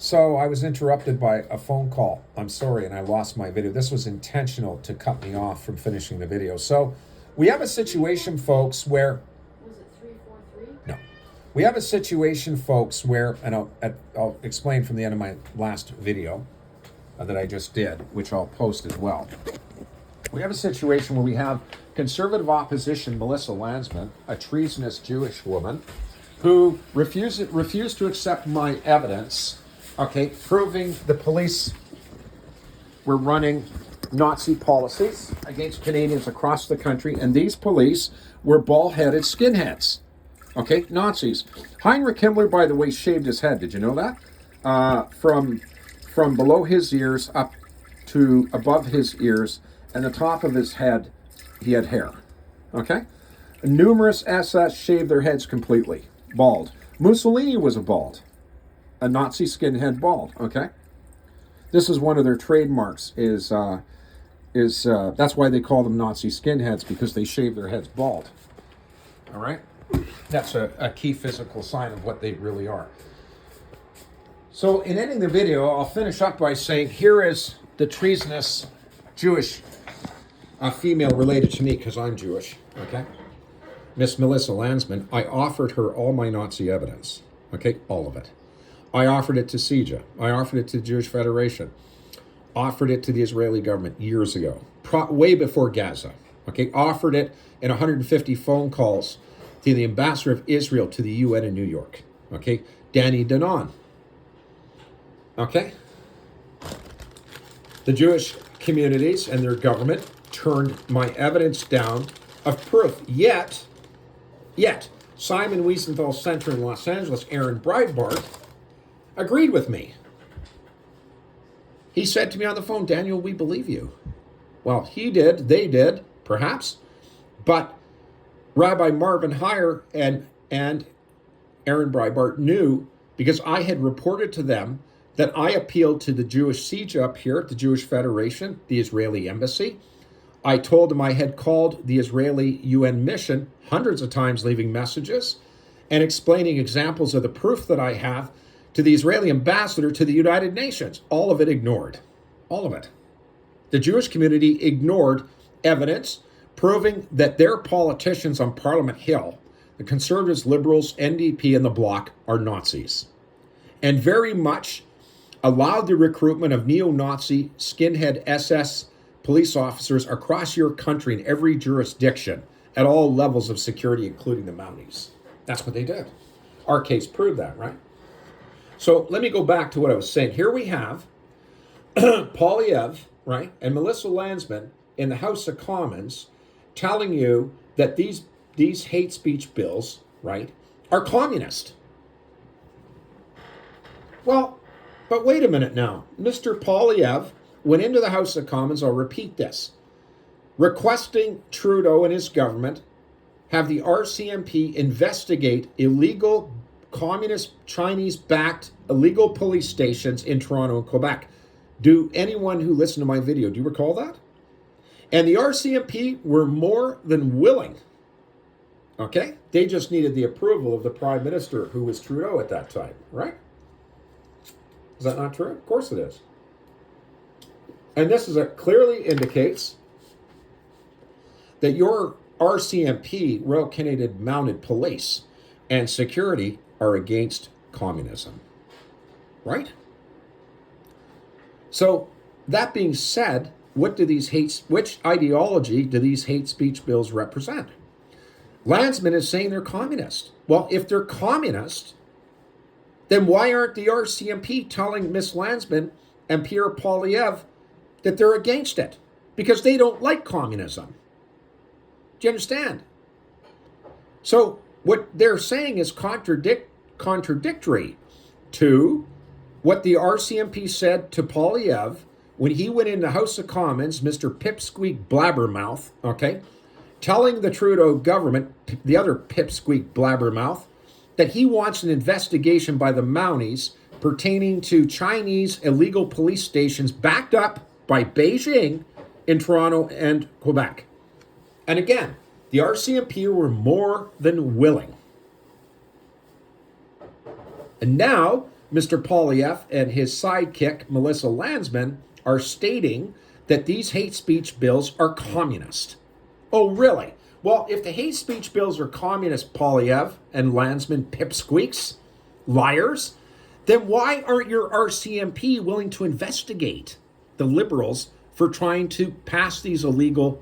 So I was interrupted by a phone call. I'm sorry, and I lost my video. This was intentional to cut me off from finishing the video. So we have a situation, folks, where... Was it 343? No. We have a situation, folks, where, and I'll explain from the end of my last video that I just did, which I'll post as well. We have a situation where we have conservative opposition Melissa Landsman, a treasonous Jewish woman, who refused to accept my evidence, okay, proving the police were running Nazi policies against Canadians across the country, and these police were bald-headed skinheads, okay, Nazis. Heinrich Himmler, by the way, shaved his head. Did you know that? From below his ears up to above his ears, and the top of his head, he had hair, okay? Numerous SS shaved their heads completely, bald. Mussolini was a Nazi skinhead bald, okay? This is one of their trademarks, that's why they call them Nazi skinheads, because they shave their heads bald, all right? That's a key physical sign of what they really are. So in ending the video, I'll finish up by saying, here is the treasonous Jewish female related to me, because I'm Jewish, okay? Miss Melissa Landsman. I offered her all my Nazi evidence, okay? All of it. I offered it to CIJA. I offered it to the Jewish Federation. Offered it to the Israeli government years ago, way before Gaza, okay? Offered it in 150 phone calls to the ambassador of Israel to the UN in New York, okay? Danny Danon, okay? The Jewish communities and their government turned my evidence down of proof. Yet, Simon Wiesenthal Center in Los Angeles, Aaron Breitbart, agreed with me. He said to me on the phone, Daniel, we believe you. Well, he did, they did, perhaps, but Rabbi Marvin Heyer and Aaron Breitbart knew, because I had reported to them that I appealed to the Jewish CIJA up here, the Jewish Federation, the Israeli embassy. I told them I had called the Israeli UN mission hundreds of times, leaving messages and explaining examples of the proof that I have to the Israeli ambassador to the United Nations. All of it ignored. All of it. The Jewish community ignored evidence proving that their politicians on Parliament Hill, the conservatives, liberals, NDP, and the Bloc, are Nazis, and very much allowed the recruitment of neo-Nazi skinhead SS police officers across your country in every jurisdiction at all levels of security, including the Mounties. That's what they did. Our case proved that, right? So let me go back to what I was saying. Here we have Poilievre, right, and Melissa Landsman in the House of Commons telling you that these hate speech bills, right, are communist. Well, but wait a minute now. Mr. Poilievre went into the House of Commons, I'll repeat this, requesting Trudeau and his government have the RCMP investigate illegal communist Chinese-backed illegal police stations in Toronto and Quebec. Do anyone who listened to my video, do you recall that? And the RCMP were more than willing, okay? They just needed the approval of the Prime Minister, who was Trudeau at that time, right? Is that not true? Of course it is. And this clearly indicates that your RCMP, Royal Canadian Mounted Police, and security are against communism, right? So that being said, which ideology do these hate speech bills represent? Landsman is saying they're communist. Well, if they're communist, then why aren't the RCMP telling Miss Landsman and Pierre Poilievre that they're against it? Because they don't like communism. Do you understand? So what they're saying is contradictory to what the RCMP said to Poilievre when he went in the House of Commons, Mr. Pipsqueak Blabbermouth, okay, telling the Trudeau government, the other Pipsqueak Blabbermouth, that he wants an investigation by the Mounties pertaining to Chinese illegal police stations backed up by Beijing in Toronto and Quebec. And again, the RCMP were more than willing. And now Mr. Polyev and his sidekick, Melissa Landsman, are stating that these hate speech bills are communist. Oh, really? Well, if the hate speech bills are communist, Polyev and Landsman pipsqueaks, liars, then why aren't your RCMP willing to investigate the liberals for trying to pass these illegal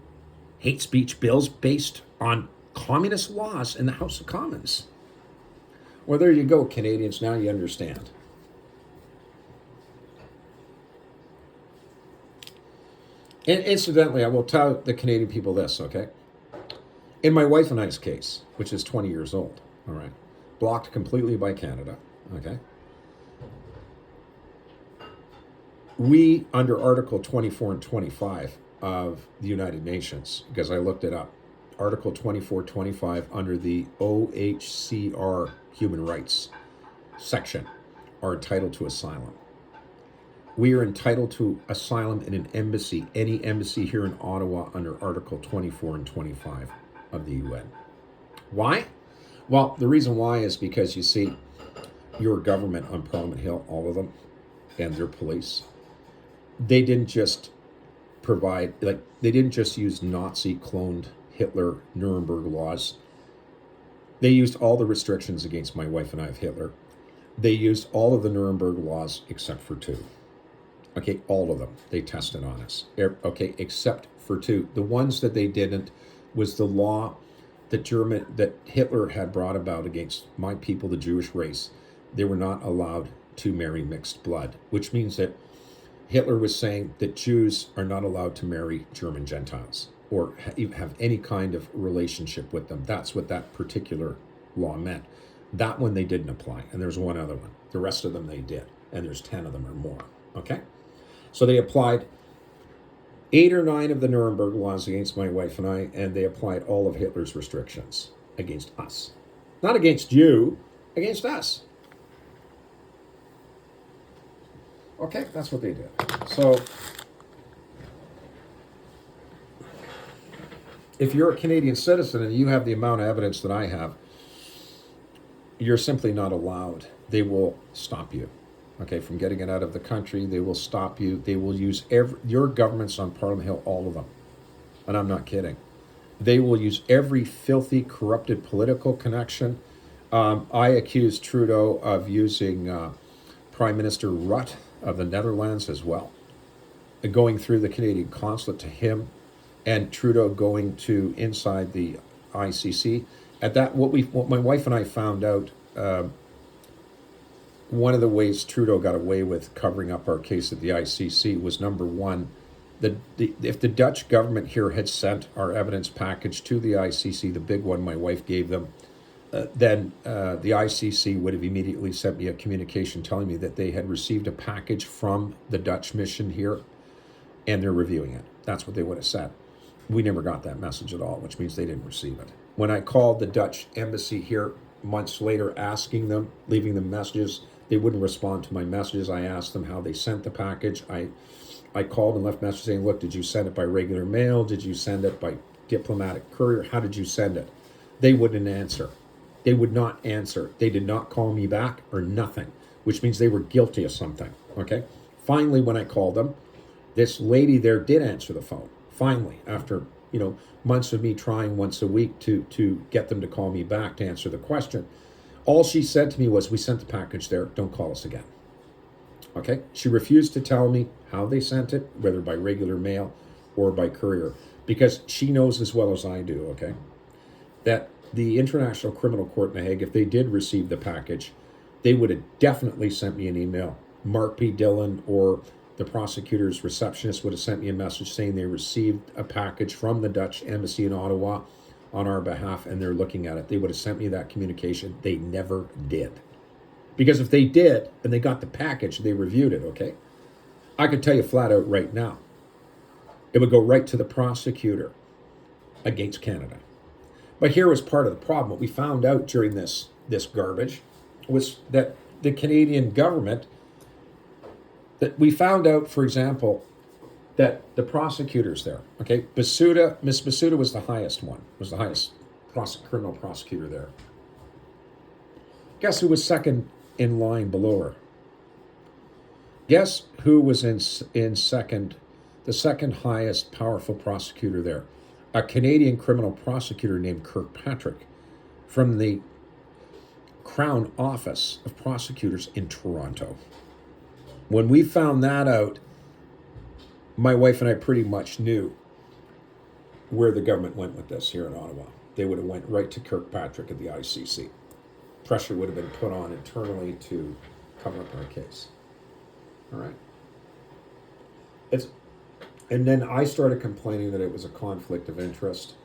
hate speech bills based on communist laws in the House of Commons? Well, there you go, Canadians. Now you understand. And incidentally, I will tell the Canadian people this, okay? In my wife and I's case, which is 20 years old, all right, blocked completely by Canada, okay? We, under Article 24 and 25 of the United Nations, because I looked it up, Article 24, 25 under the OHCR Human Rights section, are entitled to asylum. We are entitled to asylum in an embassy, any embassy here in Ottawa under Article 24 and 25 of the UN. Why? Well, the reason why is because, you see, your government on Parliament Hill, all of them, and their police, they didn't just provide, they didn't just use Nazi cloned Hitler Nuremberg laws. They used all the restrictions against my wife and I of Hitler. They used all of the Nuremberg laws except for two. Okay, all of them. They tested on us. Okay, except for two. The ones that they didn't was the law that Hitler had brought about against my people, the Jewish race. They were not allowed to marry mixed blood, which means that Hitler was saying that Jews are not allowed to marry German Gentiles or have any kind of relationship with them. That's what that particular law meant. That one they didn't apply, and there's one other one. The rest of them they did, and there's 10 of them or more, okay? So they applied 8 or 9 of the Nuremberg laws against my wife and I, and they applied all of Hitler's restrictions against us. Not against you, against us. Okay, that's what they did. So, if you're a Canadian citizen and you have the amount of evidence that I have, you're simply not allowed. They will stop you, okay, from getting it out of the country. They will stop you. They will use your governments on Parliament Hill, all of them. And I'm not kidding. They will use every filthy, corrupted political connection. I accuse Trudeau of using Prime Minister Rutte of the Netherlands as well, going through the Canadian consulate to him, and Trudeau going to inside the ICC. At that, what my wife and I found out, one of the ways Trudeau got away with covering up our case at the ICC was, number one, if the Dutch government here had sent our evidence package to the ICC, the big one my wife gave them, then the ICC would have immediately sent me a communication telling me that they had received a package from the Dutch mission here and they're reviewing it. That's what they would have said. We never got that message at all, which means they didn't receive it. When I called the Dutch embassy here months later, asking them, leaving them messages, they wouldn't respond to my messages. I asked them how they sent the package. I called and left messages saying, look, did you send it by regular mail? Did you send it by diplomatic courier? How did you send it? They wouldn't answer. They would not answer. They did not call me back or nothing, which means they were guilty of something, okay? Finally, when I called them, this lady there did answer the phone. Finally, after, months of me trying once a week to get them to call me back to answer the question, all she said to me was, we sent the package there, don't call us again. Okay? She refused to tell me how they sent it, whether by regular mail or by courier, because she knows as well as I do, okay, that the International Criminal Court in The Hague, if they did receive the package, they would have definitely sent me an email. Mark P. Dillon or the prosecutor's receptionist would have sent me a message saying they received a package from the Dutch embassy in Ottawa on our behalf and they're looking at it. They would have sent me that communication. They never did. Because if they did and they got the package, they reviewed it, okay, I could tell you flat out right now, it would go right to the prosecutor against Canada. But here was part of the problem. What we found out during this garbage was that the Canadian government, that we found out, for example, that the prosecutors there, okay, Miss Basuda was the highest one, was the highest criminal prosecutor there. Guess who was second in line below her? Guess who was in second, the second highest powerful prosecutor there? A Canadian criminal prosecutor named Kirkpatrick from the Crown Office of Prosecutors in Toronto. When we found that out, my wife and I pretty much knew where the government went with this here in Ottawa. They would have went right to Kirkpatrick at the ICC. Pressure would have been put on internally to cover up our case. All right. And then I started complaining that it was a conflict of interest,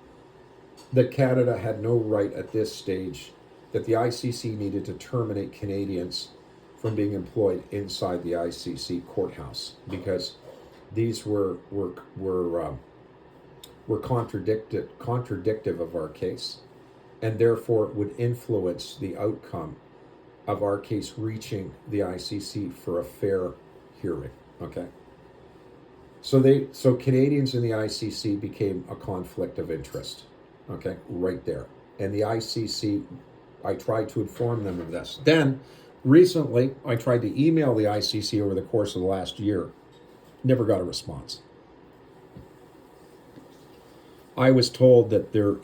that Canada had no right at this stage, that the ICC needed to terminate Canadians from being employed inside the ICC courthouse because these were contradictive of our case, and therefore would influence the outcome of our case reaching the ICC for a fair hearing. Okay. So Canadians in the ICC became a conflict of interest. Okay, right there. And the ICC, I tried to inform them of this. Then recently, I tried to email the ICC over the course of the last year. Never got a response. I was told that their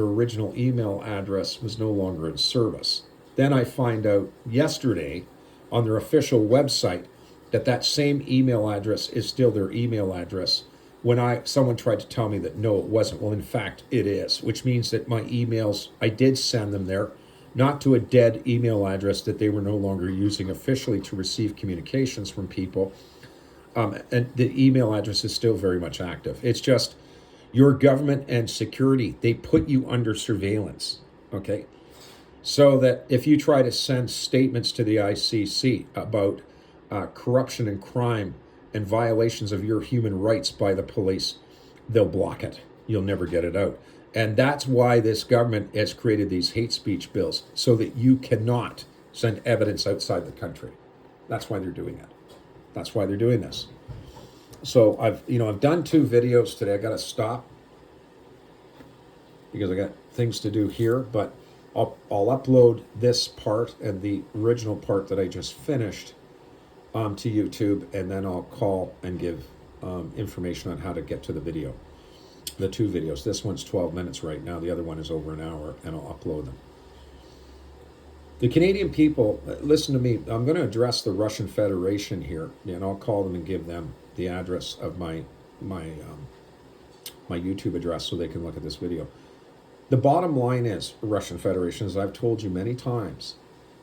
original email address was no longer in service. Then I find out yesterday on their official website that same email address is still their email address. When someone tried to tell me that no, it wasn't. Well, in fact, it is, which means that my emails, I did send them there, not to a dead email address that they were no longer using officially to receive communications from people. And the email address is still very much active. It's just your government and security, they put you under surveillance, okay? So that if you try to send statements to the ICC about corruption and crime and violations of your human rights by the police, they'll block it. You'll never get it out. And that's why this government has created these hate speech bills, so that you cannot send evidence outside the country. That's why they're doing it. That's why they're doing this. So I've done 2 videos today. I got to stop because I got things to do here, but I'll upload this part and the original part that I just finished to YouTube, and then I'll call and give information on how to get to the video. The 2 videos. This one's 12 minutes right now. The other one is over an hour, and I'll upload them. The Canadian people, listen to me. I'm going to address the Russian Federation here, and I'll call them and give them the address of my YouTube address so they can look at this video. The bottom line is, Russian Federation, as I've told you many times,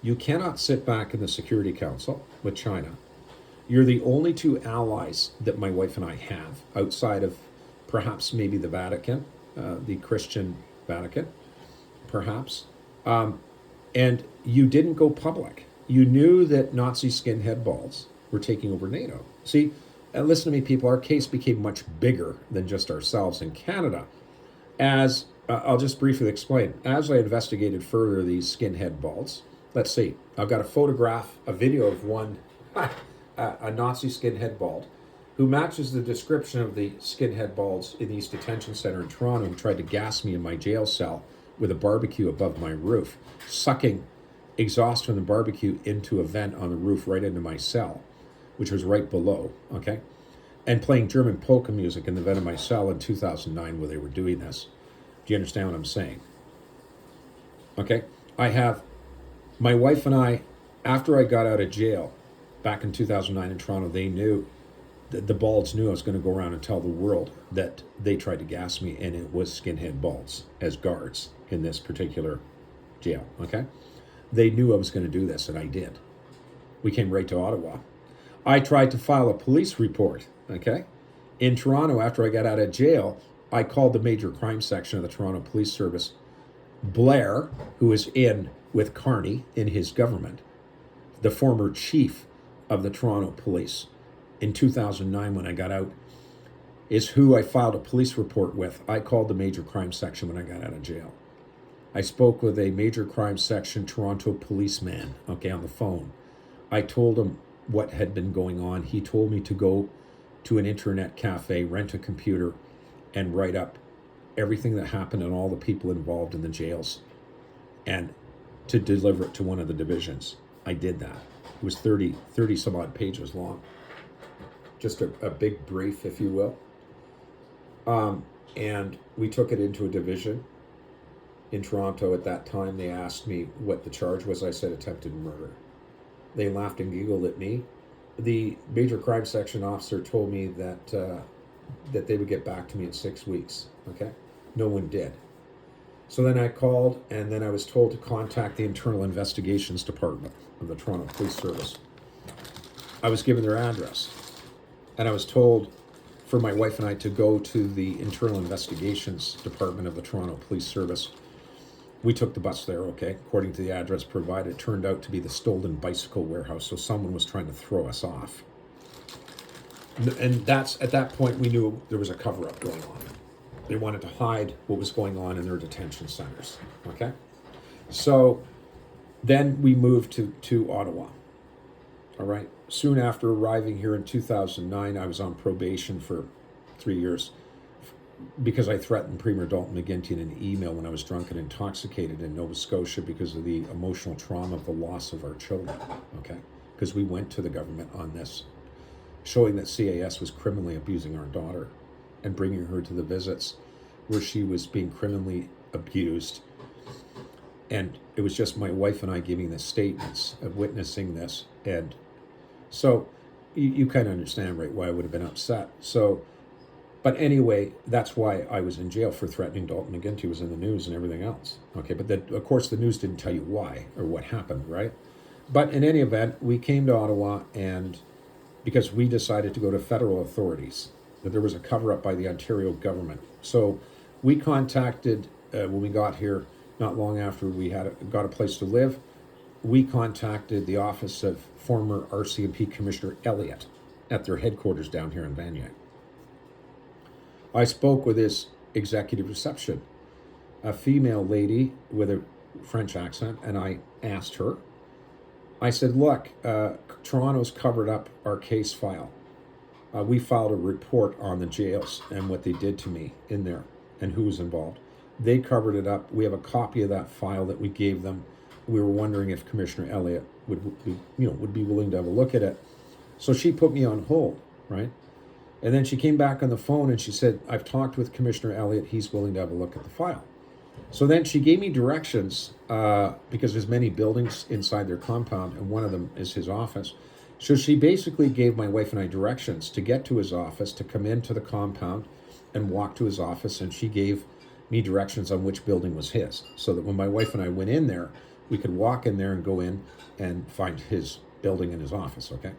you cannot sit back in the Security Council with China. You're the only 2 allies that my wife and I have outside of perhaps maybe the Vatican, the Christian Vatican, perhaps. And you didn't go public. You knew that Nazi skinhead balls were taking over NATO. See, listen to me, people, our case became much bigger than just ourselves in Canada. As I'll just briefly explain, as I investigated further these skinhead balls, let's see, I've got a video of one, a Nazi skinhead bald, who matches the description of the skinhead balds in the East Detention Center in Toronto, who tried to gas me in my jail cell with a barbecue above my roof, sucking exhaust from the barbecue into a vent on the roof right into my cell, which was right below, okay? And playing German polka music in the vent of my cell in 2009 where they were doing this. Do you understand what I'm saying? Okay? I have, my wife and I, after I got out of jail back in 2009 in Toronto, they knew, the balds knew I was going to go around and tell the world that they tried to gas me, and it was skinhead balds as guards in this particular jail, okay? They knew I was going to do this, and I did. We came right to Ottawa. I tried to file a police report, okay? In Toronto, after I got out of jail, I called the major crime section of the Toronto Police Service. Blair, who is in with Carney in his government, the former chief of the Toronto Police, in 2009 when I got out, is who I filed a police report with. I called the major crime section when I got out of jail. I spoke with a major crime section Toronto policeman, okay, on the phone. I told him what had been going on. He told me to go to an internet cafe, rent a computer, and write up everything that happened and all the people involved in the jails, and to deliver it to one of the divisions. I did that. It was 30 some odd pages long. just a big brief, if you will. And we took it into a division in Toronto. At that time, they asked me what the charge was. I said attempted murder. They laughed and giggled at me. The major crime section officer told me that that they would get back to me in 6 weeks. Okay, no one did. So then I called, and then I was told to contact the Internal Investigations Department of the Toronto Police Service. I was given their address, and I was told for my wife and I to go to the Internal Investigations Department of the Toronto Police Service. We took the bus there, okay, according to the address provided. It turned out to be the stolen bicycle warehouse, so someone was trying to throw us off. And that's, at that point, we knew there was a cover-up going on. They wanted to hide what was going on in their detention centers, okay? So then we moved to Ottawa, all right? Soon after arriving here in 2009, I was on probation for 3 years because I threatened Premier Dalton McGuinty in an email when I was drunk and intoxicated in Nova Scotia because of the emotional trauma of the loss of our children, okay? Because we went to the government on this, showing that CAS was criminally abusing our daughter and bringing her to the visits where she was being criminally abused. And it was just my wife and I giving the statements of witnessing this. And so you kind of understand, right, why I would have been upset. So, but anyway, that's why I was in jail for threatening Dalton McGuinty. It was in the news and everything else. Okay, but then, of course, the news didn't tell you why or what happened, right? But in any event, we came to Ottawa, and because we decided to go to federal authorities, that there was a cover-up by the Ontario government. So we contacted, when we got here, not long after we got a place to live, we contacted the office of former RCMP Commissioner Elliott at their headquarters down here in Vanier. I spoke with his executive reception, a female lady with a French accent, and I asked her, I said, look, Toronto's covered up our case file. We filed a report on the jails and what they did to me in there and who was involved. They covered it up. We have a copy of that file that we gave them. We were wondering if Commissioner Elliott would be willing to have a look at it. So she put me on hold, right? And then she came back on the phone and she said, I've talked with Commissioner Elliott. He's willing to have a look at the file. So then she gave me directions because there's many buildings inside their compound, and one of them is his office. So she basically gave my wife and I directions to get to his office, to come into the compound and walk to his office, and she gave me directions on which building was his, so that when my wife and I went in there, we could walk in there and go in and find his building and his office, okay?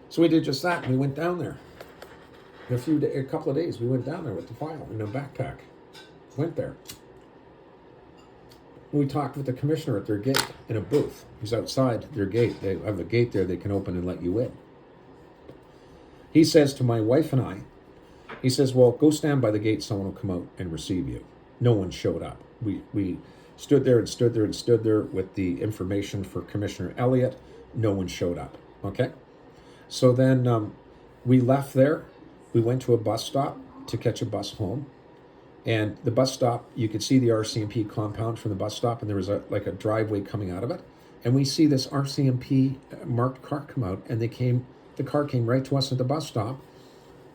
So we did just that, and we went down there. In a couple of days, we went down there with the file in a backpack. Went there. We talked with the commissioner at their gate in a booth. He's outside their gate. They have a gate there they can open and let you in. He says to my wife and I, he says, well, go stand by the gate. Someone will come out and receive you. No one showed up. We stood there and stood there and stood there with the information for Commissioner Elliott. No one showed up, okay? So then we left there. We went to a bus stop to catch a bus home. And the bus stop, you could see the RCMP compound from the bus stop, and there was a driveway coming out of it. And we see this RCMP marked car come out, and the car came right to us at the bus stop.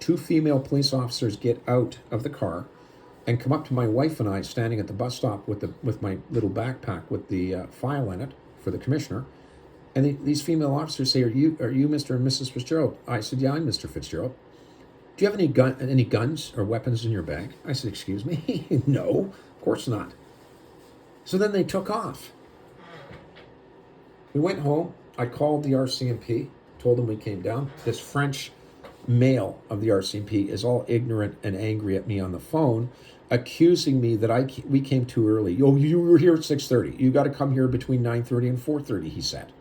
2 female police officers get out of the car and come up to my wife and I standing at the bus stop with my little backpack with the file in it for the commissioner. And these female officers say, are you Mr. and Mrs. Fitzgerald? I said, yeah, I'm Mr. Fitzgerald. Do you have any guns or weapons in your bag? I said, excuse me? No, of course not. So then they took off. We went home. I called the RCMP, told them we came down. This French male of the RCMP is all ignorant and angry at me on the phone, accusing me that we came too early. Oh, you were here at 6:30. You got to come here between 9:30 and 4:30, he said.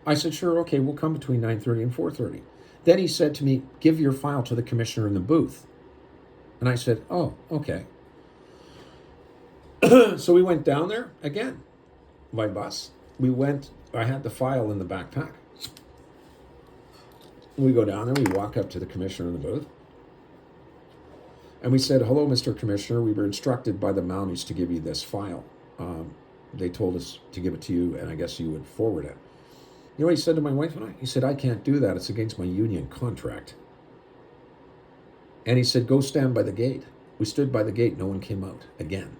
I said, sure, okay, we'll come between 9:30 and 4:30. Then he said to me, give your file to the commissioner in the booth. And I said, oh, okay. So we went down there again by bus. I had the file in the backpack. We go down there, we walk up to the commissioner in the booth. And we said, hello, Mr. Commissioner. We were instructed by the Mounties to give you this file. They told us to give it to you, and I guess you would forward it. You know what he said to my wife and I? He said, I can't do that. It's against my union contract. And he said, go stand by the gate. We stood by the gate. No one came out again.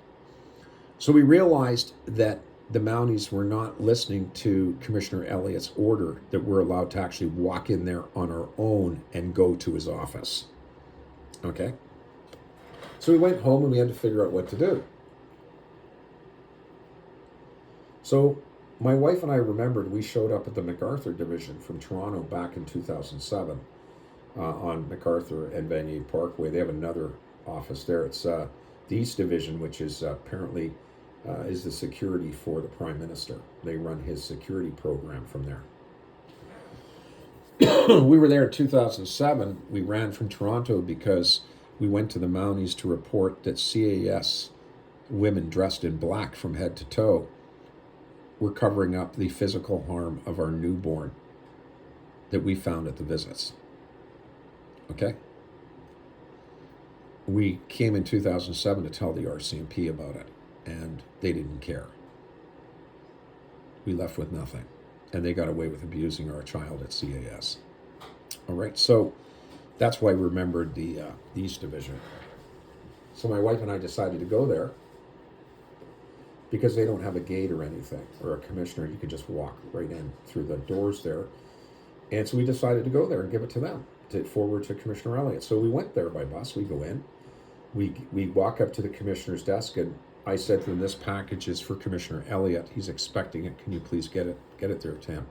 So we realized that the Mounties were not listening to Commissioner Elliott's order that we're allowed to actually walk in there on our own and go to his office. Okay? So we went home and we had to figure out what to do. So my wife and I remembered we showed up at the MacArthur division from Toronto back in 2007 on MacArthur and Vanier Parkway. They have another office there. It's the East Division, which is apparently is the security for the Prime Minister. They run his security program from there. We were there in 2007. We ran from Toronto because we went to the Mounties to report that CAS women dressed in black from head to toe were covering up the physical harm of our newborn that we found at the visits. Okay? We came in 2007 to tell the RCMP about it, and they didn't care. We left with nothing, and they got away with abusing our child at CAS. All right, so that's why we remembered the East Division. So my wife and I decided to go there because they don't have a gate or anything, or a commissioner. You can just walk right in through the doors there. And so we decided to go there and give it to them, to forward to Commissioner Elliott. So we went there by bus. We go in. We walk up to the commissioner's desk, and I said to them, this package is for Commissioner Elliott. He's expecting it. Can you please get it there to him?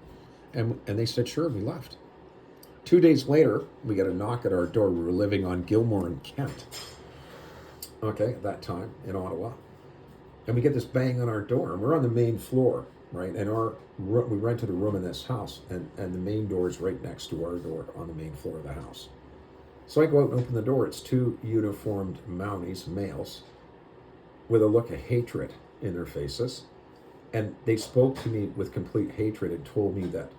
And they said, sure, and we left. 2 days later, we got a knock at our door. We were living on Gilmore and Kent, okay, at that time in Ottawa. And we get this bang on our door, and we're on the main floor, right? And we rented a room in this house, and the main door is right next to our door on the main floor of the house. So I go out and open the door. It's two uniformed Mounties, males, with a look of hatred in their faces. And they spoke to me with complete hatred and told me that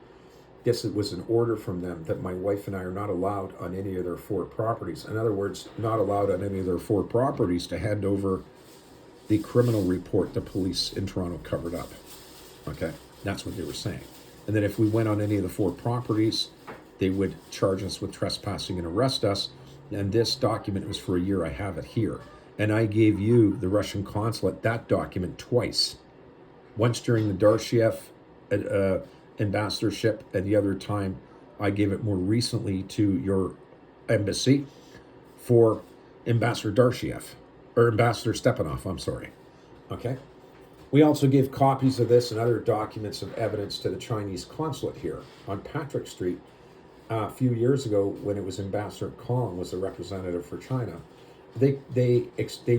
yes, it was an order from them that my wife and I are not allowed on any of their 4 properties. In other words, not allowed on any of their 4 properties to hand over the criminal report the police in Toronto covered up. Okay, that's what they were saying. And that if we went on any of the 4 properties, they would charge us with trespassing and arrest us. And this document was for a year. I have it here. And I gave you, the Russian consulate, that document twice. Once during the Darshiev ambassadorship, and the other time I gave it more recently to your embassy for Ambassador Darshiev, or Ambassador Stepanov, I'm sorry. Okay? We also gave copies of this and other documents of evidence to the Chinese consulate here on Patrick Street a few years ago when it was Ambassador Kong was the representative for China. They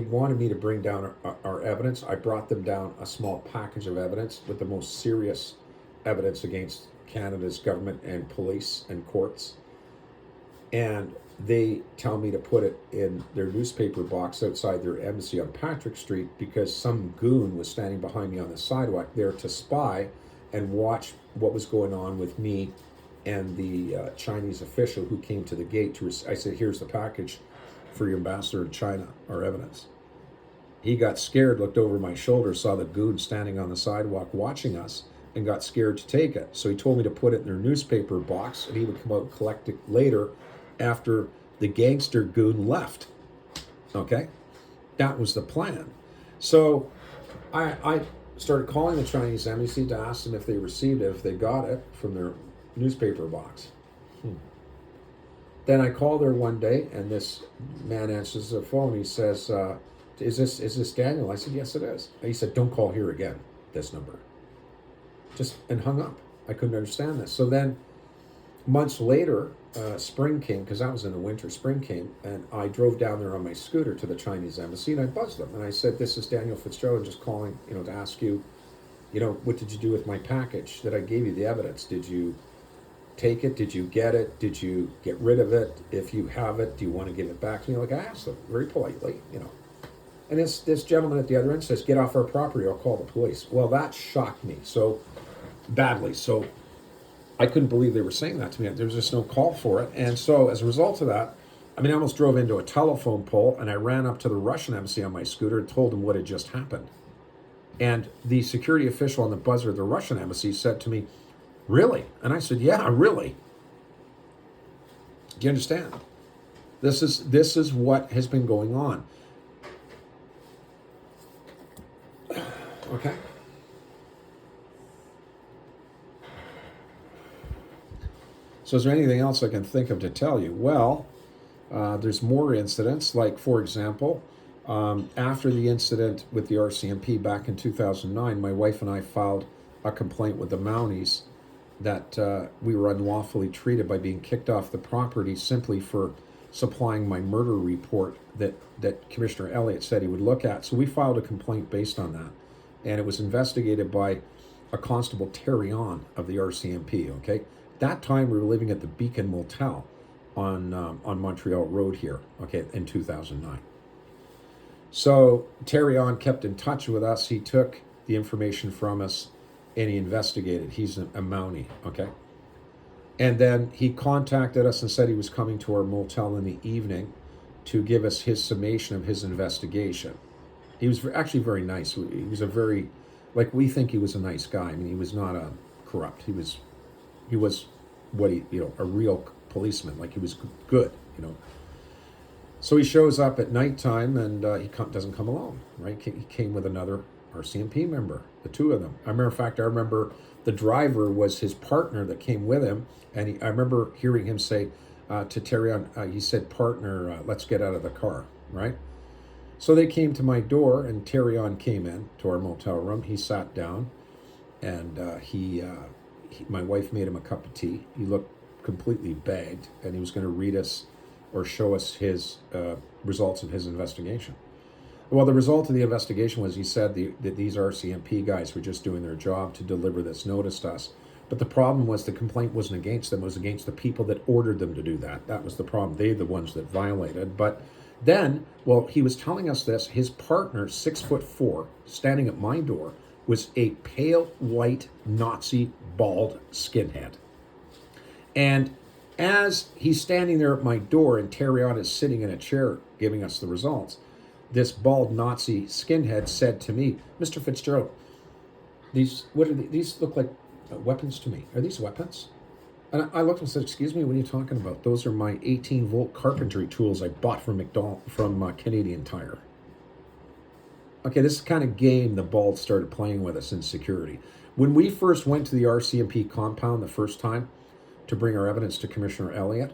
wanted me to bring down our evidence. I brought them down a small package of evidence with the most serious evidence against Canada's government and police and courts. And they tell me to put it in their newspaper box outside their embassy on Patrick Street because some goon was standing behind me on the sidewalk there to spy and watch what was going on with me and the Chinese official who came to the gate. I said, here's the package for your ambassador to China, our evidence. He got scared, looked over my shoulder, saw the goon standing on the sidewalk watching us, and got scared to take it. So he told me to put it in their newspaper box, and he would come out and collect it later after the gangster goon left. Okay? That was the plan. So I started calling the Chinese embassy to ask them if they received it, if they got it from their newspaper box. Then I called her one day, and this man answers the phone. He says, is this Daniel? I said, yes, it is. He said, don't call here again, this number. And hung up. I couldn't understand this. So then months later, spring came, because that was in the winter, spring came, and I drove down there on my scooter to the Chinese embassy, and I buzzed them. And I said, this is Daniel Fitzgerald, I'm just calling, to ask you, what did you do with my package that I gave you, the evidence? Did you take it? Did you get it? Did you get rid of it? If you have it, do you want to give it back to me? Like I asked them very politely, And this gentleman at the other end says, get off our property, I'll call the police. Well, that shocked me so badly. So I couldn't believe they were saying that to me. There was just no call for it. And so as a result of that, I almost drove into a telephone pole, and I ran up to the Russian embassy on my scooter and told them what had just happened. And the security official on the buzzer at the Russian embassy said to me, Really? And I said, yeah, really. Do you understand? This is what has been going on. Okay. So is there anything else I can think of to tell you? Well, there's more incidents. Like, for example, after the incident with the RCMP back in 2009, my wife and I filed a complaint with the Mounties that we were unlawfully treated by being kicked off the property simply for supplying my murder report that Commissioner Elliott said he would look at. So we filed a complaint based on that. And it was investigated by a Constable Terry On of the RCMP, okay? That time we were living at the Beacon Motel on Montreal Road here, okay, in 2009. So Terry On kept in touch with us. He took the information from us and he investigated. He's a Mountie, okay? And then he contacted us and said he was coming to our motel in the evening to give us his summation of his investigation. He was actually very nice. He was a very, like, we think he was a nice guy. I mean, he was not a corrupt. He was what a real policeman. Like, he was good, So he shows up at nighttime and doesn't come alone, right? He came with another RCMP member, the two of them. I remember the driver was his partner that came with him, and I remember hearing him say to Terry On, he said, "Partner, let's get out of the car," right? So they came to my door, and Terry On came in to our motel room. He sat down, and my wife made him a cup of tea. He looked completely bagged, and he was going to read us or show us his results of his investigation. Well, the result of the investigation was he said that these RCMP guys were just doing their job to deliver this notice to us. But the problem was the complaint wasn't against them. It was against the people that ordered them to do that. That was the problem. They're the ones that violated. But then, well, he was telling us this. His partner, 6'4", standing at my door, was a pale white Nazi bald skinhead. And as he's standing there at my door and Terry On is sitting in a chair giving us the results, this bald Nazi skinhead said to me, "Mr. Fitzgerald, these look like weapons to me. Are these weapons?" And I looked and said, "Excuse me, what are you talking about? Those are my 18-volt carpentry tools I bought from Canadian Tire." Okay, this is the kind of game the bald started playing with us in security. When we first went to the RCMP compound the first time to bring our evidence to Commissioner Elliott,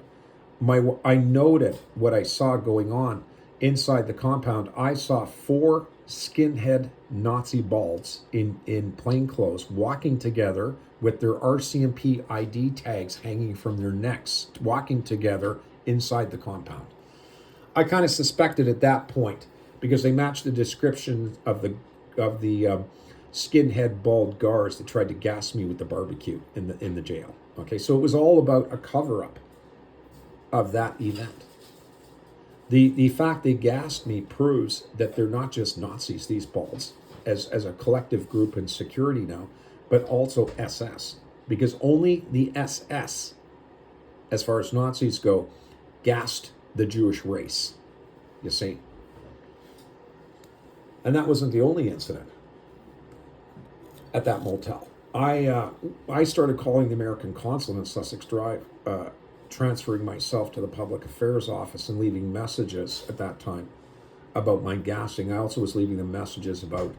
I noted what I saw going on inside the compound. I saw 4 skinhead Nazi balds in plain clothes walking together with their RCMP ID tags hanging from their necks, walking together inside the compound. I kind of suspected at that point because they matched the description of the skinhead bald guards that tried to gas me with the barbecue in the jail. Okay, so it was all about a cover-up of that event. The fact they gassed me proves that they're not just Nazis, these balds, as a collective group in security now, but also SS. Because only the SS, as far as Nazis go, gassed the Jewish race, you see. And that wasn't the only incident at that motel. I started calling the American consulate in Sussex Drive, transferring myself to the public affairs office and leaving messages at that time about my gassing. I also was leaving them messages about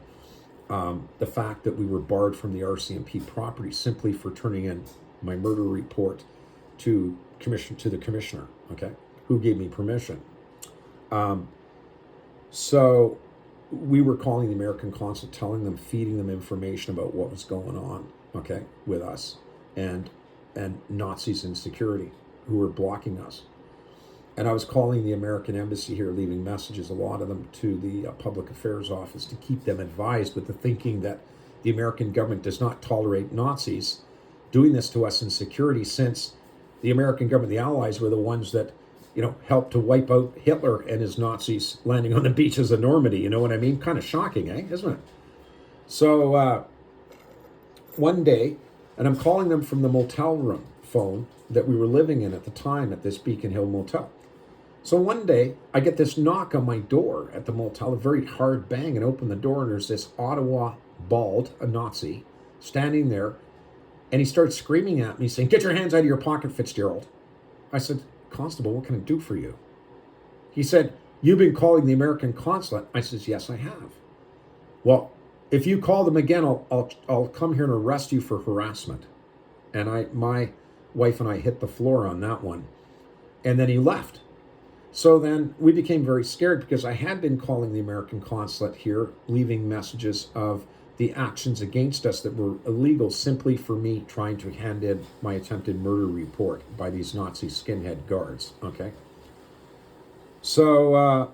the fact that we were barred from the RCMP property simply for turning in my murder report to the commissioner, okay, who gave me permission. So we were calling the American consulate, telling them, feeding them information about what was going on, okay, with us and Nazis in security who were blocking us. And I was calling the American embassy here, leaving messages, a lot of them, to the public affairs office to keep them advised with the thinking that the American government does not tolerate Nazis doing this to us in security, since the American government, the Allies, were the ones that, helped to wipe out Hitler and his Nazis landing on the beaches of Normandy. You know what I mean? Kind of shocking, isn't it? So one day, and I'm calling them from the motel room phone that we were living in at the time at this Beacon Hill motel. So one day, I get this knock on my door at the motel, a very hard bang, and open the door, and there's this Ottawa bald, a Nazi, standing there And he starts screaming at me, saying, "Get your hands out of your pocket, Fitzgerald." I said, "Constable, what can I do for you?" He said, "You've been calling the American consulate." I says, "Yes, I have." "Well, if you call them again, I'll come here and arrest you for harassment." And my wife and I hit the floor on that one. And then he left. So then we became very scared because I had been calling the American consulate here, leaving messages of the actions against us that were illegal simply for me trying to hand in my attempted murder report by these Nazi skinhead guards. Okay. So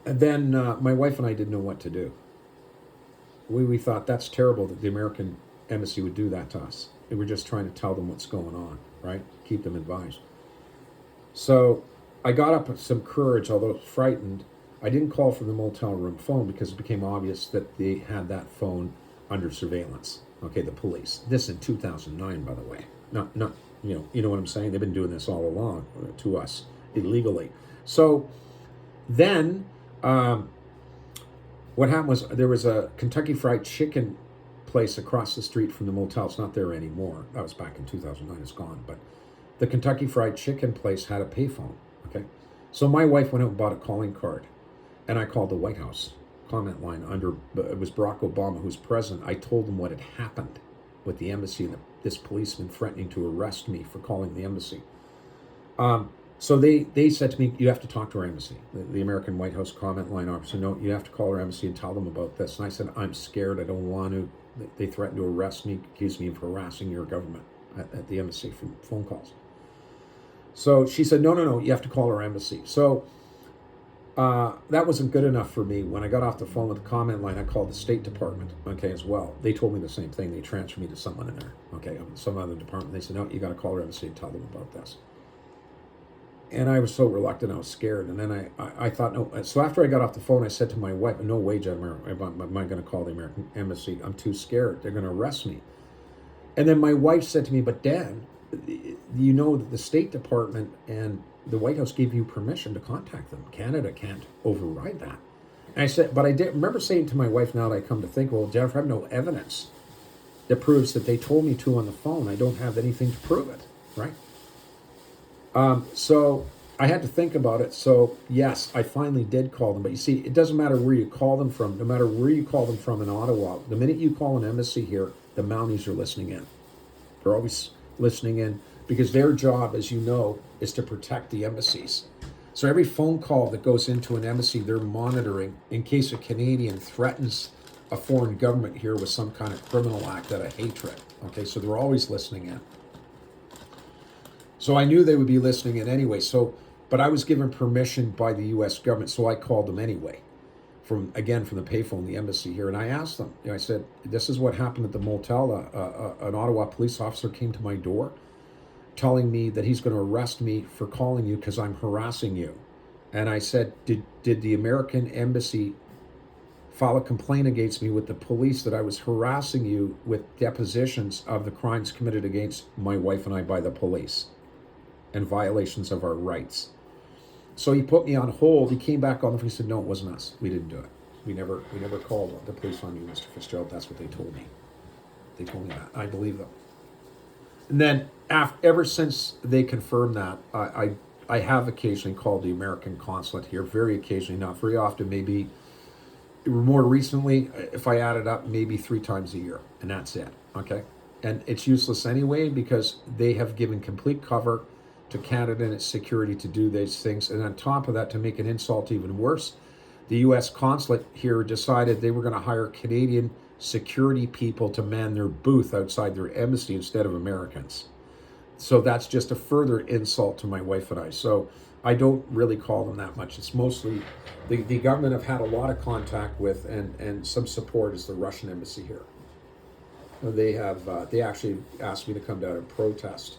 then my wife and I didn't know what to do. We thought that's terrible that the American embassy would do that to us. They were just trying to tell them what's going on, right? Keep them advised. So I got up with some courage, although frightened. I didn't call from the motel room phone because it became obvious that they had that phone under surveillance. Okay, the police. This in 2009, by the way. Not you know what I'm saying? They've been doing this all along to us illegally. So then what happened was there was a Kentucky Fried Chicken place across the street from the motel. It's not there anymore. That was back in 2009. It's gone. But the Kentucky Fried Chicken place had a payphone. Okay, so my wife went out and bought a calling card, and I called the White House comment line under. It was Barack Obama who was president. I told them what had happened with the embassy and this policeman threatening to arrest me for calling the embassy. So they said to me, "You have to talk to our embassy." The American White House comment line officer, "No, you have to call our embassy and tell them about this." And I said, "I'm scared. I don't want to. They threatened to arrest me, accuse me of harassing your government at the embassy from phone calls." So she said, no, you have to call our embassy. So that wasn't good enough for me. When I got off the phone with the comment line, I called the State Department, okay, as well. They told me the same thing. They transferred me to someone in there, okay, some other department. They said, "No, you got to call our embassy and tell them about this." And I was so reluctant, I was scared. And then I thought, no. So after I got off the phone, I said to my wife, "No way, Jen, am I going to call the American embassy? I'm too scared. They're going to arrest me." And then my wife said to me, "But Dan, you know that the State Department and the White House gave you permission to contact them. Canada can't override that." And I said, but I did remember saying to my wife, now that I come to think, "Well, Jennifer, I have no evidence that proves that they told me to on the phone. I don't have anything to prove it, right?" So I had to think about it. So yes, I finally did call them. But you see, it doesn't matter where you call them from. No matter where you call them from in Ottawa, the minute you call an embassy here, the Mounties are listening in. They're always listening in because their job, as you know, is to protect the embassies. So every phone call that goes into an embassy, they're monitoring in case a Canadian threatens a foreign government here with some kind of criminal act out of hatred. Okay, so they're always listening in. So I knew they would be listening in anyway. But I was given permission by the U.S. government, so I called them anyway. From the payphone, the embassy here, and I asked them. I said, "This is what happened at the motel. An Ottawa police officer came to my door, telling me that he's going to arrest me for calling you because I'm harassing you." And I said, "Did the American embassy file a complaint against me with the police that I was harassing you with depositions of the crimes committed against my wife and I by the police and violations of our rights?" So he put me on hold. He came back on the phone. He said, "No, it wasn't us. We didn't do it. We never called the police on you, Mr. Fitzgerald. That's what they told me. They told me that. I believe them." And then ever since they confirmed that, I have occasionally called the American consulate here, very occasionally, not very often, maybe more recently, if I add it up, maybe 3 times a year, and that's it, okay? And it's useless anyway because they have given complete cover to Canada and its security to do these things. And on top of that, to make an insult even worse, the U.S. consulate here decided they were going to hire Canadian security people to man their booth outside their embassy instead of Americans. So that's just a further insult to my wife and I. So I don't really call them that much. It's mostly the government I've had a lot of contact with and some support is the Russian embassy here. They actually asked me to come down and protest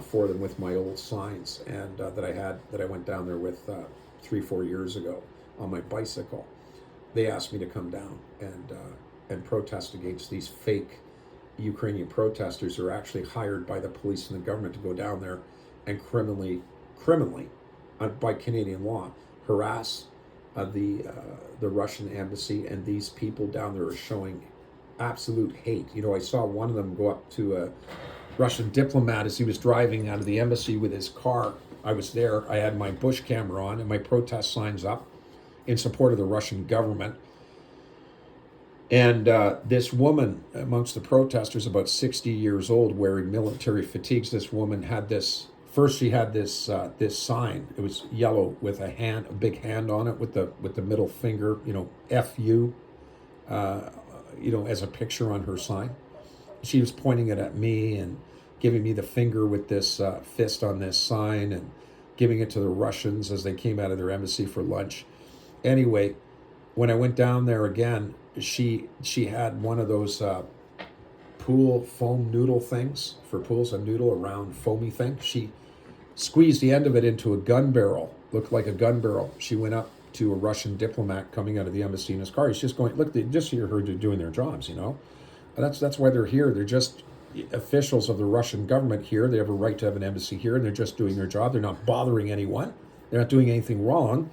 for them with my old signs and that I went down there with 3-4 years ago on my bicycle. They asked me to come down and protest against these fake Ukrainian protesters who are actually hired by the police and the government to go down there and criminally by Canadian law harass the Russian embassy, and these people down there are showing absolute hate. You know, I saw one of them go up to a Russian diplomat as he was driving out of the embassy with his car. I was there. I had my bush camera on and my protest signs up in support of the Russian government. And this woman amongst the protesters, about 60 years old, wearing military fatigues, this woman had this, first she had this this sign. It was yellow with a hand, a big hand on it with the middle finger, you know, F-U, you know, as a picture on her sign. She was pointing it at me and giving me the finger with this fist on this sign and giving it to the Russians as they came out of their embassy for lunch. Anyway, when I went down there again, she had one of those pool foam noodle things for pools, a noodle, a round foamy thing. She squeezed the end of it into a gun barrel, looked like a gun barrel. She went up to a Russian diplomat coming out of the embassy in his car. He's just going, look, they just hear her doing their jobs, you know. That's why they're here. They're just officials of the Russian government here. They have a right to have an embassy here, and they're just doing their job. They're not bothering anyone. They're not doing anything wrong.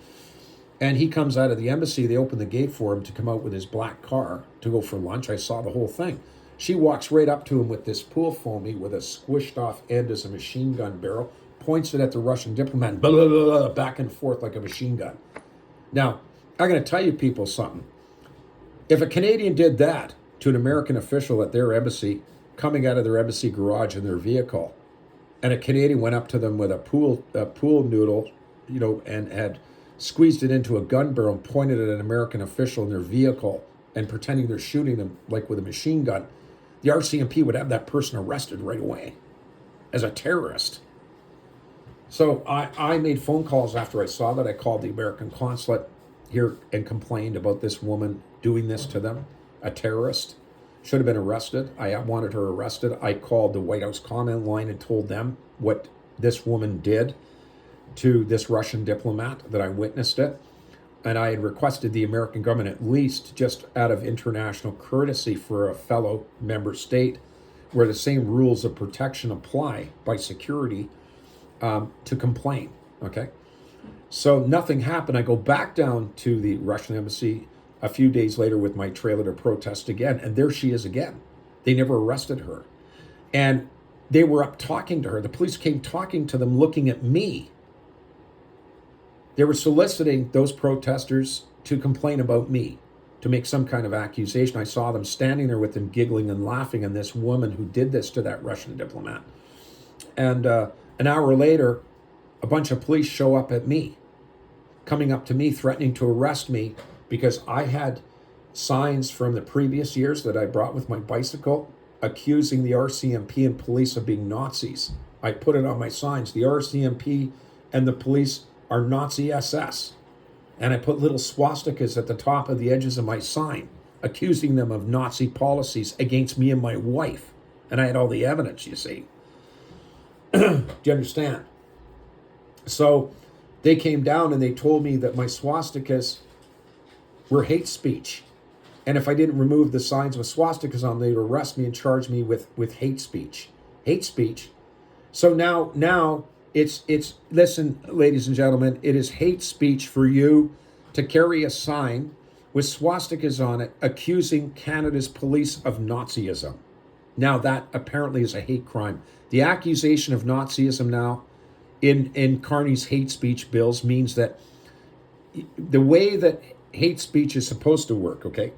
And he comes out of the embassy. They open the gate for him to come out with his black car to go for lunch. I saw the whole thing. She walks right up to him with this pool foamy with a squished off end as a machine gun barrel, points it at the Russian diplomat, blah, blah, blah, blah, back and forth like a machine gun. Now, I'm going to tell you people something. If a Canadian did that to an American official at their embassy, coming out of their embassy garage in their vehicle, and a Canadian went up to them with a pool noodle, you know, and had squeezed it into a gun barrel and pointed at an American official in their vehicle and pretending they're shooting them like with a machine gun, the RCMP would have that person arrested right away as a terrorist. So I made phone calls after I saw that. I called the American consulate here and complained about this woman doing this to them, a terrorist. Should have been arrested. I wanted her arrested. I called the White House comment line and told them what this woman did to this Russian diplomat, that I witnessed it. And I had requested the American government, at least just out of international courtesy for a fellow member state where the same rules of protection apply by security, to complain, okay? So nothing happened. I go back down to the Russian embassy a few days later with my trailer to protest again, and there she is again. They never arrested her. And they were up talking to her. The police came talking to them, looking at me. They were soliciting those protesters to complain about me, to make some kind of accusation. I saw them standing there with them giggling and laughing, and this woman who did this to that Russian diplomat. And an hour later, a bunch of police show up at me, coming up to me, threatening to arrest me because I had signs from the previous years that I brought with my bicycle accusing the RCMP and police of being Nazis. I put it on my signs. The RCMP and the police are Nazi SS. And I put little swastikas at the top of the edges of my sign, accusing them of Nazi policies against me and my wife. And I had all the evidence, you see. Do you understand? So they came down and they told me that my swastikas were hate speech. And if I didn't remove the signs with swastikas on, they'd arrest me and charge me with hate speech. Hate speech. So now it's listen, ladies and gentlemen, it is hate speech for you to carry a sign with swastikas on it accusing Canada's police of Nazism. Now that apparently is a hate crime. The accusation of Nazism now in Carney's hate speech bills means that the way that hate speech is supposed to work, okay?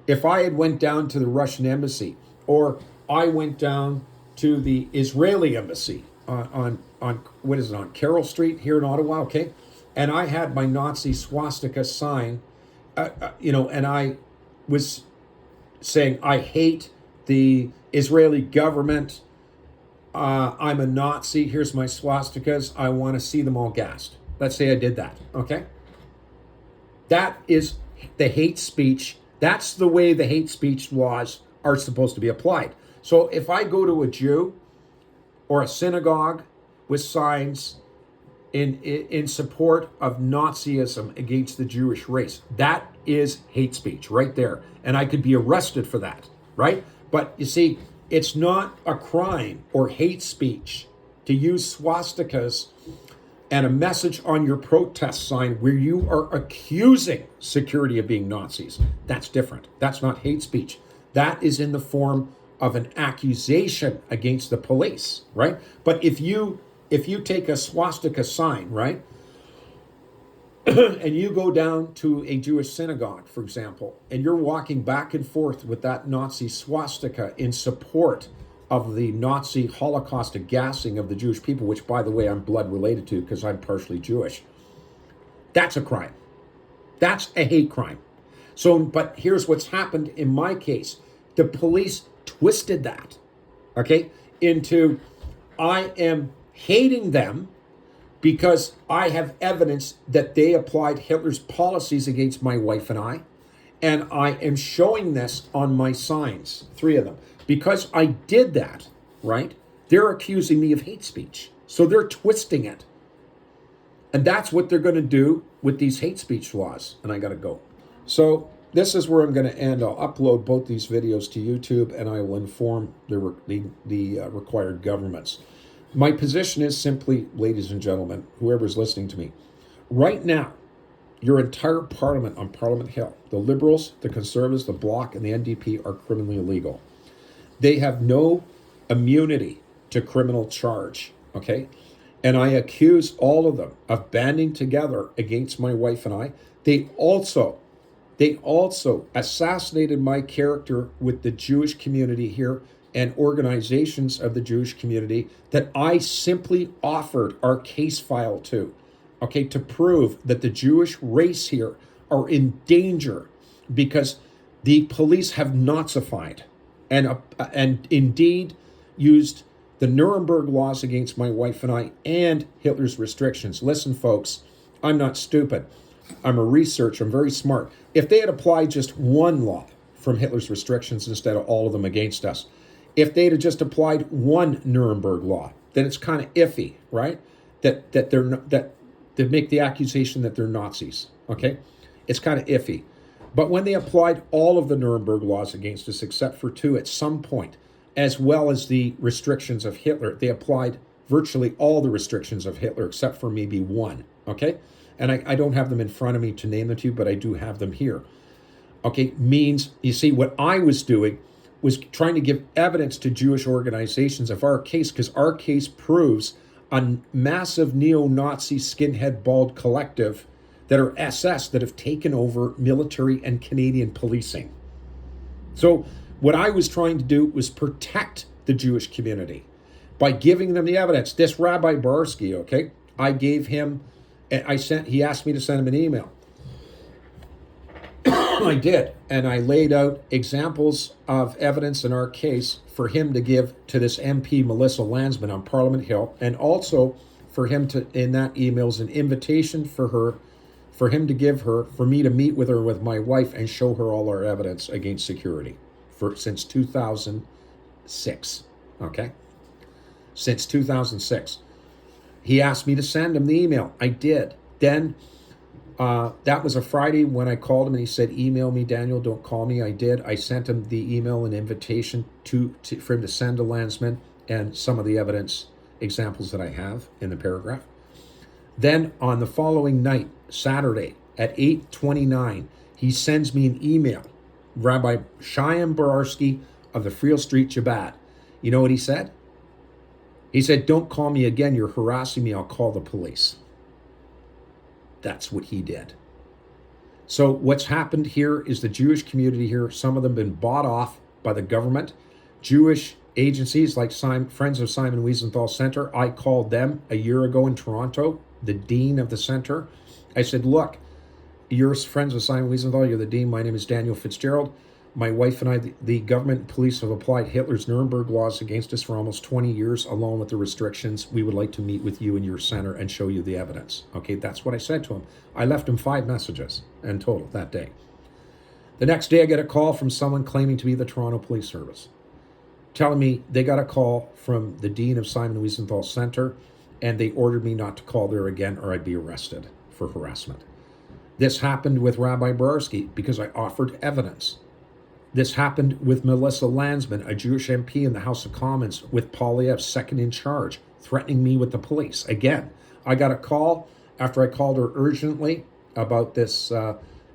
If I had went down to the Russian embassy, or I went down to the Israeli embassy on what is it, on Carroll Street here in Ottawa, okay? And I had my Nazi swastika sign, and I was saying, I hate the Israeli government. I'm a Nazi. Here's my swastikas. I want to see them all gassed. Let's say I did that, okay? That is the hate speech. That's the way the hate speech laws are supposed to be applied. So if I go to a Jew or a synagogue with signs in support of Nazism against the Jewish race, that is hate speech right there. And I could be arrested for that, right? But you see, it's not a crime or hate speech to use swastikas and a message on your protest sign where you are accusing security of being Nazis. That's different. That's not hate speech. That is in the form of an accusation against the police, right? But if you take a swastika sign, right, and you go down to a Jewish synagogue, for example, and you're walking back and forth with that Nazi swastika in support of the Nazi Holocaust gassing of the Jewish people, which, by the way, I'm blood related to because I'm partially Jewish, that's a crime. That's a hate crime. So, but here's what's happened in my case. The police twisted that, okay, into I am hating them because I have evidence that they applied Hitler's policies against my wife and I am showing this on my signs, 3 of them. Because I did that, right, they're accusing me of hate speech. So they're twisting it. And that's what they're going to do with these hate speech laws. And I got to go. So this is where I'm going to end. I'll upload both these videos to YouTube, and I will inform the required governments. My position is simply, ladies and gentlemen, whoever's listening to me, right now, your entire parliament on Parliament Hill, the Liberals, the Conservatives, the Bloc, and the NDP are criminally illegal. They have no immunity to criminal charge, okay? And I accuse all of them of banding together against my wife and I. They also assassinated my character with the Jewish community here and organizations of the Jewish community that I simply offered our case file to, okay, to prove that the Jewish race here are in danger because the police have Nazified and indeed used the Nuremberg laws against my wife and I and Hitler's restrictions. Listen, folks, I'm not stupid. I'm a researcher. I'm very smart. If they had applied just one law from Hitler's restrictions instead of all of them against us, if they'd have just applied one Nuremberg law, then it's kind of iffy, right? That they make the accusation that they're Nazis, okay? It's kind of iffy. But when they applied all of the Nuremberg laws against us, except for 2 at some point, as well as the restrictions of Hitler, they applied virtually all the restrictions of Hitler, except for maybe 1, okay? And I don't have them in front of me to name them to you, but I do have them here. Okay, means, you see, what I was doing was trying to give evidence to Jewish organizations of our case, because our case proves a massive neo-Nazi skinhead bald collective that are SS that have taken over military and Canadian policing. So what I was trying to do was protect the Jewish community by giving them the evidence. This Rabbi Barsky, okay, he asked me to send him an email. I did, and I laid out examples of evidence in our case for him to give to this MP, Melissa Landsman, on Parliament Hill, and also for him to, in that email, is an invitation for him to give her, for me to meet with her, with my wife, and show her all our evidence against security since 2006, okay? Since 2006. He asked me to send him the email. I did. Then that was a Friday when I called him and he said, email me, Daniel, don't call me. I did. I sent him the email and invitation for him to send to Landsman and some of the evidence examples that I have in the paragraph. Then on the following night, Saturday at 8:29, he sends me an email. Rabbi Chaim Barsky of the Friel Street Chabad. You know what he said? He said, don't call me again. You're harassing me. I'll call the police. That's what he did. So what's happened here is the Jewish community here, some of them have been bought off by the government. Jewish agencies like Friends of Simon Wiesenthal Center, I called them a year ago in Toronto, the dean of the center. I said, look, you're Friends of Simon Wiesenthal, you're the dean. My name is Daniel Fitzgerald. My wife and I, the government and police have applied Hitler's Nuremberg laws against us for almost 20 years, along with the restrictions. We would like to meet with you in your center and show you the evidence. Okay, that's what I said to him. I left him 5 messages in total that day. The next day I get a call from someone claiming to be the Toronto Police Service, telling me they got a call from the dean of Simon Wiesenthal Center, and they ordered me not to call there again or I'd be arrested for harassment. This happened with Rabbi Barsky because I offered evidence. This happened with Melissa Landsman, a Jewish MP in the House of Commons, with Polyev, second in charge, threatening me with the police. Again, I got a call after I called her urgently about this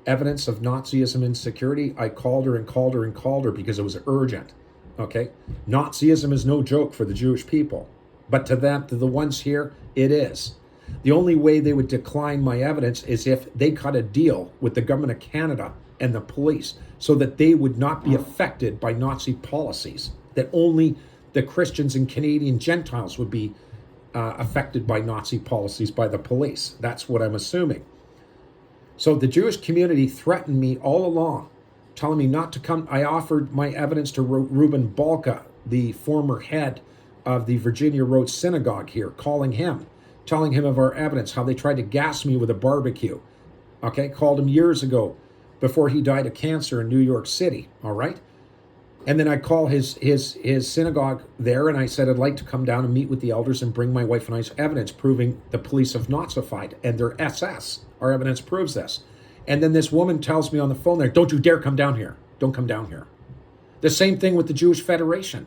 evidence of Nazism and security, I called her and called her and called her because it was urgent. Okay? Nazism is no joke for the Jewish people. But to them, to the ones here, it is. The only way they would decline my evidence is if they cut a deal with the government of Canada and the police so that they would not be affected by Nazi policies, that only the Christians and Canadian Gentiles would be affected by Nazi policies by the police. That's what I'm assuming. So the Jewish community threatened me all along, telling me not to come. I offered my evidence to Reuben Balka, the former head of the Virginia Road Synagogue here, telling him of our evidence, how they tried to gas me with a barbecue. Okay, called him years ago before he died of cancer in New York City, all right? And then I call his synagogue there, and I said I'd like to come down and meet with the elders and bring my wife and I's evidence proving the police have Nazified and their SS. Our evidence proves this. And then this woman tells me on the phone there, don't you dare come down here. Don't come down here. The same thing with the Jewish Federation.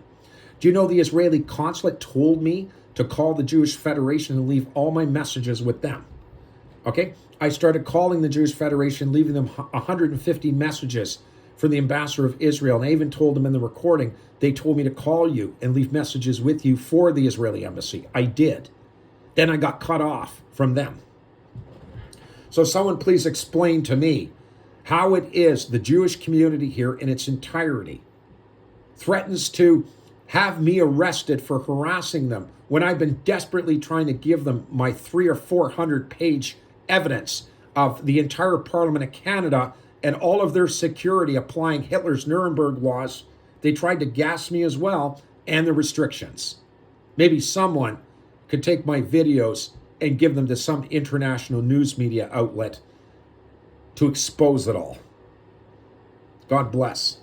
Do you know the Israeli consulate told me to call the Jewish Federation and leave all my messages with them? Okay? I started calling the Jewish Federation, leaving them 150 messages for the ambassador of Israel. And I even told them in the recording, they told me to call you and leave messages with you for the Israeli embassy. I did. Then I got cut off from them. So someone please explain to me how it is the Jewish community here in its entirety threatens to have me arrested for harassing them when I've been desperately trying to give them my 300 or 400 page evidence of the entire Parliament of Canada and all of their security applying Hitler's Nuremberg laws. They tried to gas me as well, and the restrictions. Maybe someone could take my videos and give them to some international news media outlet to expose it all. God bless.